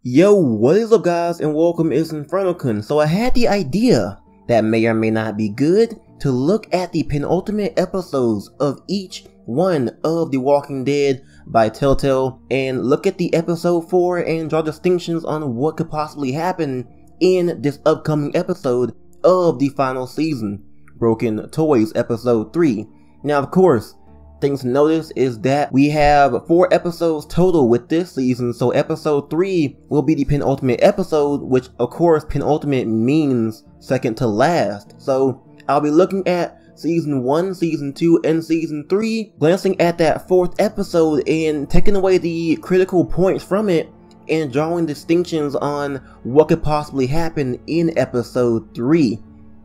Yo, what is up guys, and welcome, it's InfernoKun. So I had the idea, that may or may not be good, to look at the penultimate episodes of each one of The Walking Dead by Telltale, and look at the episode 4 and draw distinctions on what could possibly happen in this upcoming episode of the final season, Broken Toys episode 3. Now of course, things to notice is that we have 4 episodes total with this season, so episode 3 will be the penultimate episode, which of course penultimate means second to last. So I'll be looking at season 1, season 2, and season 3, glancing at that 4th episode and taking away the critical points from it and drawing distinctions on what could possibly happen in episode 3.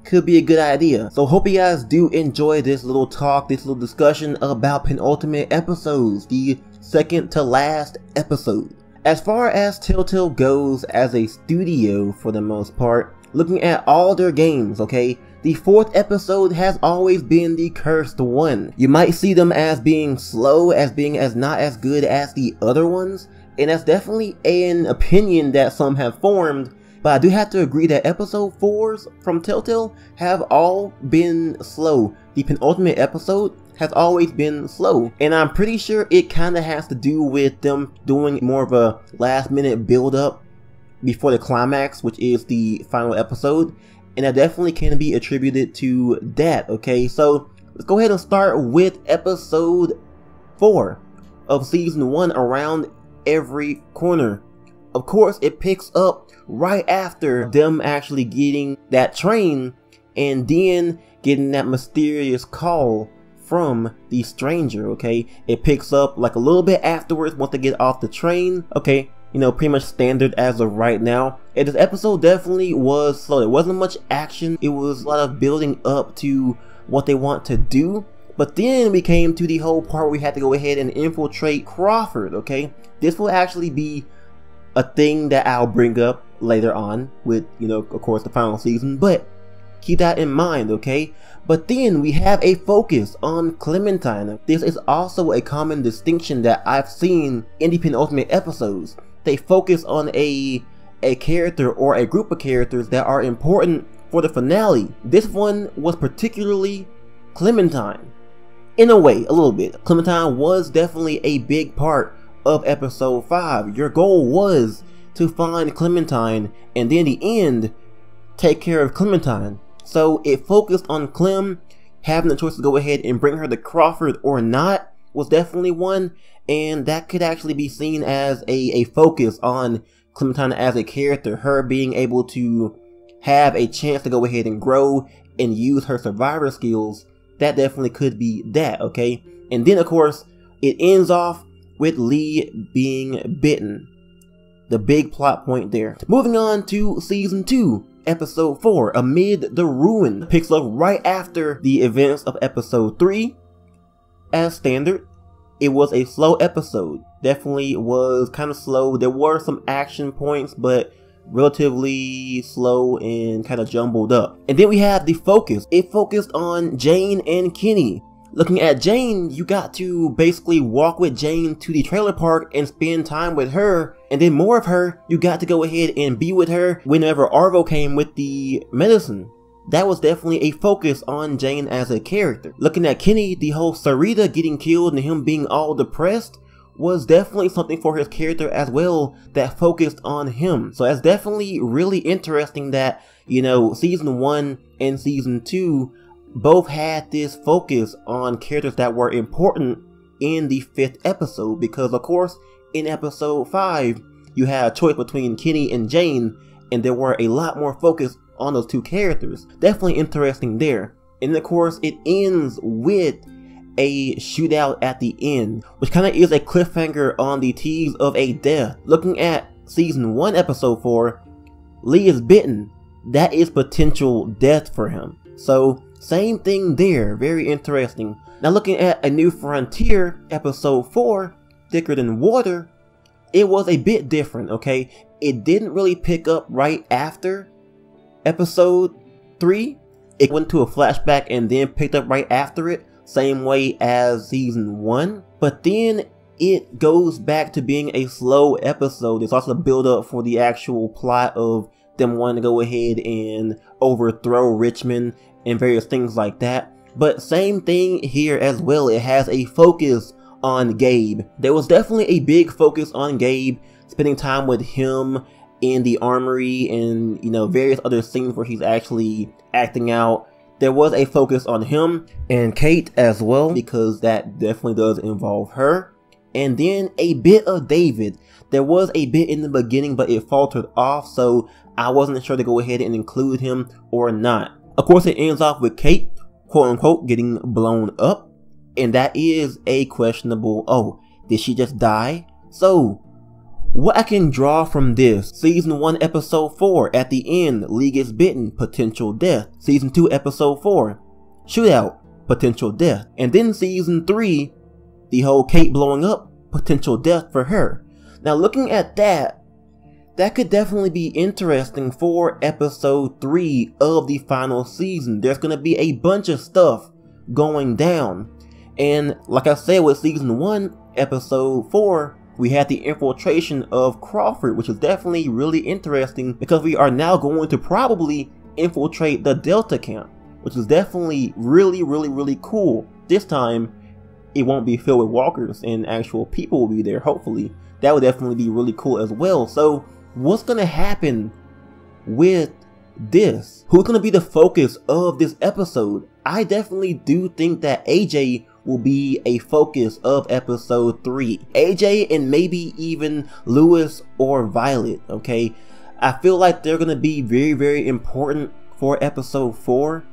Could be a good idea. So hope you guys do enjoy this little talk, this little discussion about penultimate episodes, the second to last episode. As far as Telltale goes as a studio for the most part, looking at all their games, okay, the 4th episode has always been the cursed one. You might see them as being slow, as being as not as good as the other ones, and that's definitely an opinion that some have formed. But I do have to agree that episode 4s from Telltale have all been slow. The penultimate episode has always been slow. And I'm pretty sure it kind of has to do with them doing more of a last minute build up before the climax, which is the final episode. And that definitely can be attributed to that, okay? So let's go ahead and start with episode 4 of season 1, Around Every Corner. Of course, it picks up right after them actually getting that train and then getting that mysterious call from the stranger, okay? It picks up like a little bit afterwards once they get off the train, okay? You know, pretty much standard as of right now. And this episode definitely was slow. There wasn't much action. It was a lot of building up to what they want to do. But then we came to the whole part where we had to go ahead and infiltrate Crawford, okay? This will actually be a thing that I'll bring up later on with, you know, of course, the final season, but keep that in mind, okay? But then we have a focus on Clementine. This is also a common distinction that I've seen in the penultimate episodes. They focus on a character or a group of characters that are important for the finale. This one was particularly Clementine. In a way, a little bit. Clementine was definitely a big part of episode 5. Your goal was to find Clementine and then in the end take care of Clementine. So it focused on Clem. Having the choice to go ahead and bring her to Crawford or not was definitely one, and that could actually be seen as a focus on Clementine as a character, her being able to have a chance to go ahead and grow and use her survivor skills. That definitely could be that, okay? And then of course it ends off with Lee being bitten. The big plot point there. Moving on to season 2, episode 4, Amid the Ruin. Picks up right after the events of episode 3. As standard, it was a slow episode. Definitely was kind of slow. There were some action points, but relatively slow and kind of jumbled up. And then we have the focus. It focused on Jane and Kenny. Looking at Jane, you got to basically walk with Jane to the trailer park and spend time with her, and then more of her, you got to go ahead and be with her whenever Arvo came with the medicine. That was definitely a focus on Jane as a character. Looking at Kenny, the whole Sarita getting killed and him being all depressed was definitely something for his character as well that focused on him. So that's definitely really interesting that, you know, season 1 and season 2 both had this focus on characters that were important in the 5th episode, because of course in episode 5 you had a choice between Kenny and Jane, and there were a lot more focus on those two characters. Definitely interesting there. And of course it ends with a shootout at the end, which kind of is a cliffhanger on the tease of a death. Looking at season 1 episode 4, Lee is bitten. That is potential death for him. So same thing there, very interesting. Now looking at A New Frontier, episode 4, Thicker Than Water, it was a bit different, okay? It didn't really pick up right after episode 3. It went to a flashback and then picked up right after it, same way as season 1. But then it goes back to being a slow episode. It's also a build up for the actual plot of them wanting to go ahead and overthrow Richmond and various things like that. But same thing here as well. It has a focus on Gabe. There was definitely a big focus on Gabe, spending time with him in the armory and, you know, various other scenes where he's actually acting out. There was a focus on him and Kate as well, because that definitely does involve her. And then a bit of David. There was a bit in the beginning, but it faltered off, so I wasn't sure to go ahead and include him or not. Of course, it ends off with Kate, quote unquote, getting blown up. And that is a questionable, oh, did she just die? So, what I can draw from this: Season 1, Episode 4, at the end, Lee gets bitten, potential death. Season 2, Episode 4, shootout, potential death. And then Season 3, the whole Kate blowing up, potential death for her. Now looking at that could definitely be interesting for Episode 3 of the final season. There's gonna be a bunch of stuff going down. And like I said, with Season 1, Episode 4, we had the infiltration of Crawford, which is definitely really interesting because we are now going to probably infiltrate the Delta camp, which is definitely really cool. This time, it won't be filled with walkers and actual people will be there, hopefully. That would definitely be really cool as well. So, what's gonna happen with this? Who's gonna be the focus of this episode? I definitely do think that AJ will be a focus of Episode 3. AJ and maybe even Lewis or Violet, okay? I feel like they're gonna be very important for Episode 4.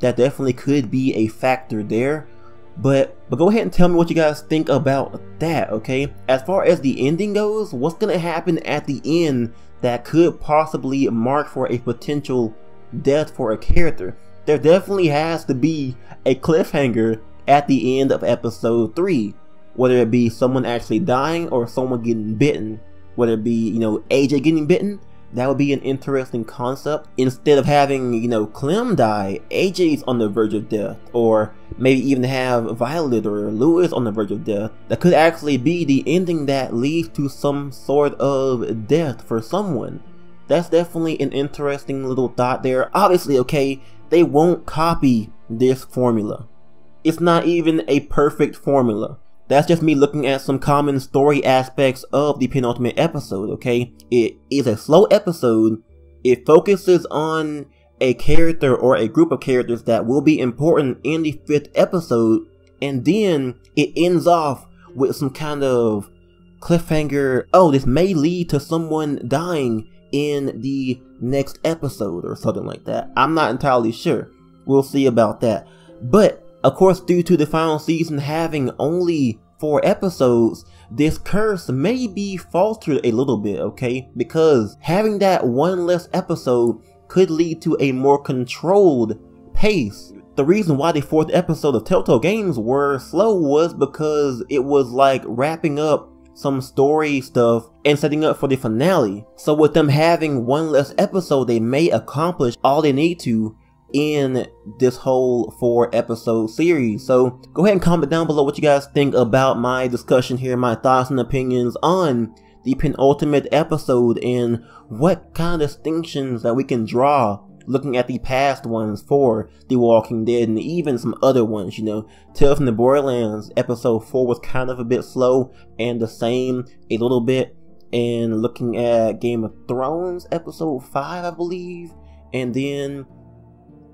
That definitely could be a factor there. But go ahead and tell me what you guys think about that, okay? As far as the ending goes, what's gonna happen at the end that could possibly mark for a potential death for a character? There definitely has to be a cliffhanger at the end of Episode 3, whether it be someone actually dying or someone getting bitten, whether it be, you know, AJ getting bitten. That would be an interesting concept. Instead of having, you know, Clem die, AJ's on the verge of death, or maybe even have Violet or Lewis on the verge of death. That could actually be the ending that leads to some sort of death for someone. That's definitely an interesting little thought there. Obviously, okay, they won't copy this formula. It's not even a perfect formula. That's just me looking at some common story aspects of the penultimate episode, okay? It is a slow episode. It focuses on a character or a group of characters that will be important in the 5th episode, and then it ends off with some kind of cliffhanger. Oh, this may lead to someone dying in the next episode or something like that. I'm not entirely sure. We'll see about that. But of course, due to the final season having only 4 episodes, this curse may be faltered a little bit, okay? Because having that one less episode could lead to a more controlled pace. The reason why the 4th episode of Telltale games were slow was because it was like wrapping up some story stuff and setting up for the finale. So with them having one less episode, they may accomplish all they need to in this whole 4 episode series. So go ahead and comment down below what you guys think about my discussion here, my thoughts and opinions on the penultimate episode, and what kind of distinctions that we can draw looking at the past ones for The Walking Dead and even some other ones. You know, Tales from the Borderlands episode 4 was kind of a bit slow, and the same a little bit. And looking at Game of Thrones episode 5, I believe, and then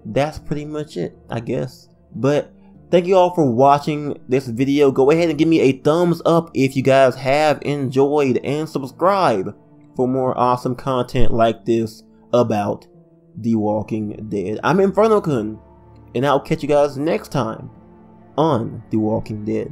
that's pretty much it, I guess. But thank you all for watching this video. Go ahead and give me a thumbs up if you guys have enjoyed, and subscribe for more awesome content like this about The Walking Dead. I'm InfernoKun, and I'll catch you guys next time on The Walking Dead.